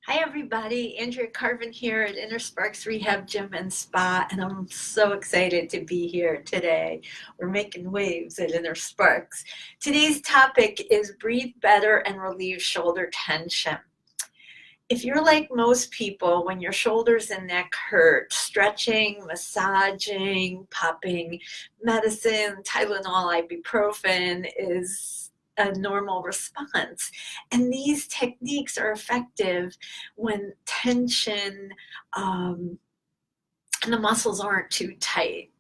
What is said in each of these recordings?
Hi everybody, Andrea Carvin here at Inner Sparks Rehab Gym and Spa, and I'm so excited to be here today. We're making waves at Inner Sparks. Today's topic is breathe better and relieve shoulder tension. If you're like most people, when your shoulders and neck hurt, stretching, massaging, popping medicine, Tylenol, ibuprofen is a normal response. And these techniques are effective when tension and the muscles aren't too tight.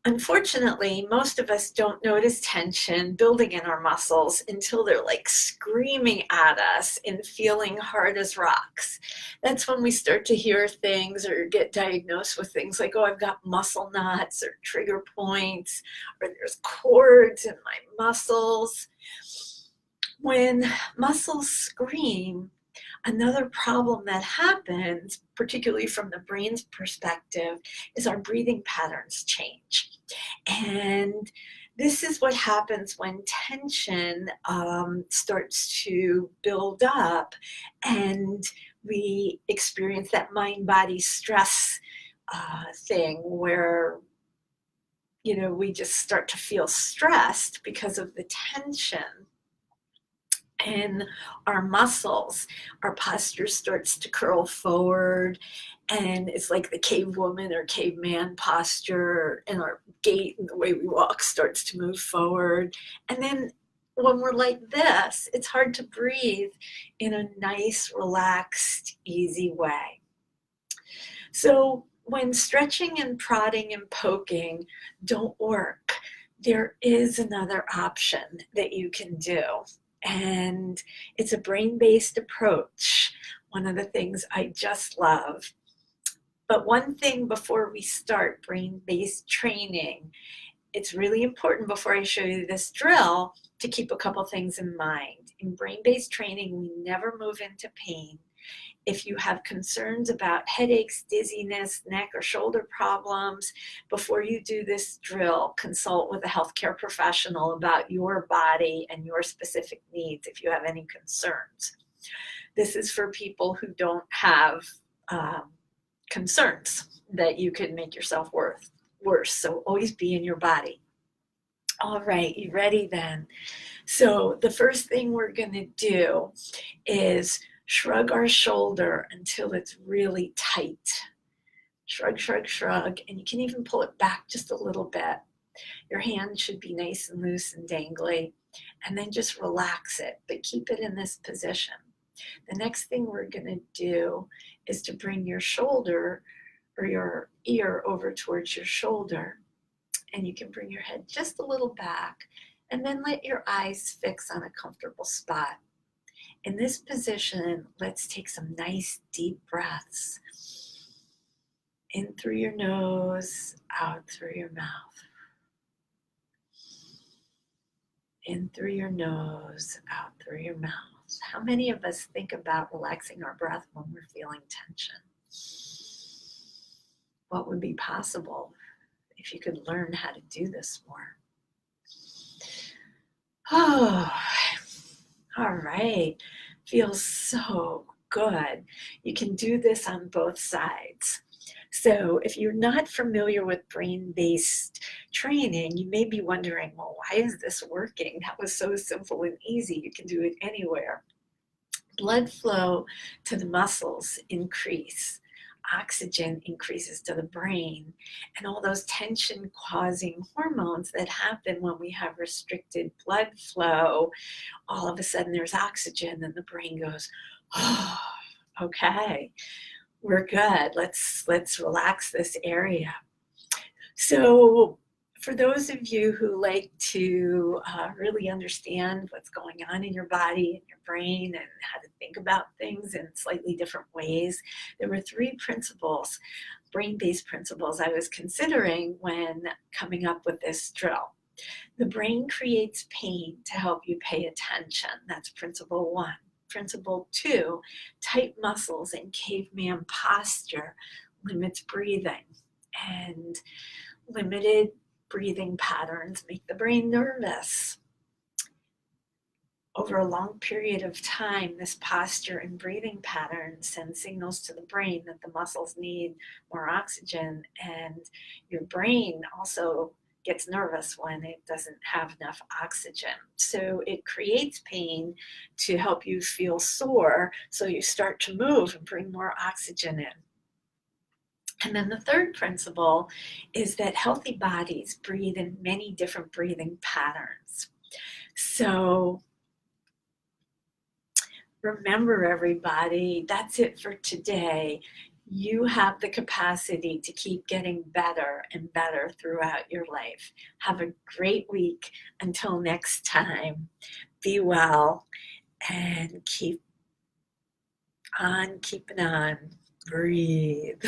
Unfortunately, most of us don't notice tension building in our muscles until they're like screaming at us and feeling hard as rocks. That's when we start to hear things or get diagnosed with things like, oh, I've got muscle knots or trigger points, or there's cords in my muscles. When muscles scream, another problem that happens, particularly from the brain's perspective, is our breathing patterns change. And this is what happens when tension starts to build up and we experience that mind-body stress thing where we just start to feel stressed because of the tension in our muscles. Our posture starts to curl forward, and it's like the cave woman or caveman posture, and our gait and the way we walk starts to move forward. And then when we're like this, it's hard to breathe in a nice, relaxed, easy way. So when stretching and prodding and poking don't work, there is another option that you can do. And it's a brain-based approach, one of the things I just love. But one thing before we start brain-based training, it's really important before I show you this drill to keep a couple things in mind. In brain-based training, we never move into pain. If you have concerns about headaches, dizziness, neck or shoulder problems, before you do this drill, consult with a healthcare professional about your body and your specific needs if you have any concerns. This is for people who don't have concerns that you could make yourself worse. So always be in your body. All right, you ready then? So the first thing we're going to do is shrug our shoulder until it's really tight. Shrug, shrug, shrug, and you can even pull it back just a little bit. Your hand should be nice and loose and dangly, and then just relax it, but keep it in this position. The next thing we're going to do is to bring your shoulder or your ear over towards your shoulder, and you can bring your head just a little back, and then let your eyes fix on a comfortable spot. In this position, let's take some nice deep breaths. In through your nose, out through your mouth. In through your nose, out through your mouth. How many of us think about relaxing our breath when we're feeling tension? What would be possible if you could learn how to do this more? Oh, all right. Feels so good. You can do this on both sides. So if you're not familiar with brain-based training, you may be wondering, well, why is this working? That was so simple and easy. You can do it anywhere. Blood flow to the muscles increase. Oxygen increases to the brain, and all those tension causing hormones that happen when we have restricted blood flow, all of a sudden there's oxygen and the brain goes, oh, okay, we're good. Let's relax this area. So for those of you who like to really understand what's going on in your body and your brain and how to think about things in slightly different ways, there were 3 principles, brain-based principles I was considering when coming up with this drill. The brain creates pain to help you pay attention. That's principle 1. Principle 2, tight muscles and caveman posture limits breathing, and limited breathing patterns make the brain nervous. over a long period of time, this posture and breathing pattern send signals to the brain that the muscles need more oxygen, and your brain also gets nervous when it doesn't have enough oxygen. So it creates pain to help you feel sore, so you start to move and bring more oxygen in. And then the third principle is that healthy bodies breathe in many different breathing patterns. So remember, everybody, that's it for today. You have the capacity to keep getting better and better throughout your life. Have a great week. Until next time, be well and keep on keeping on. Breathe.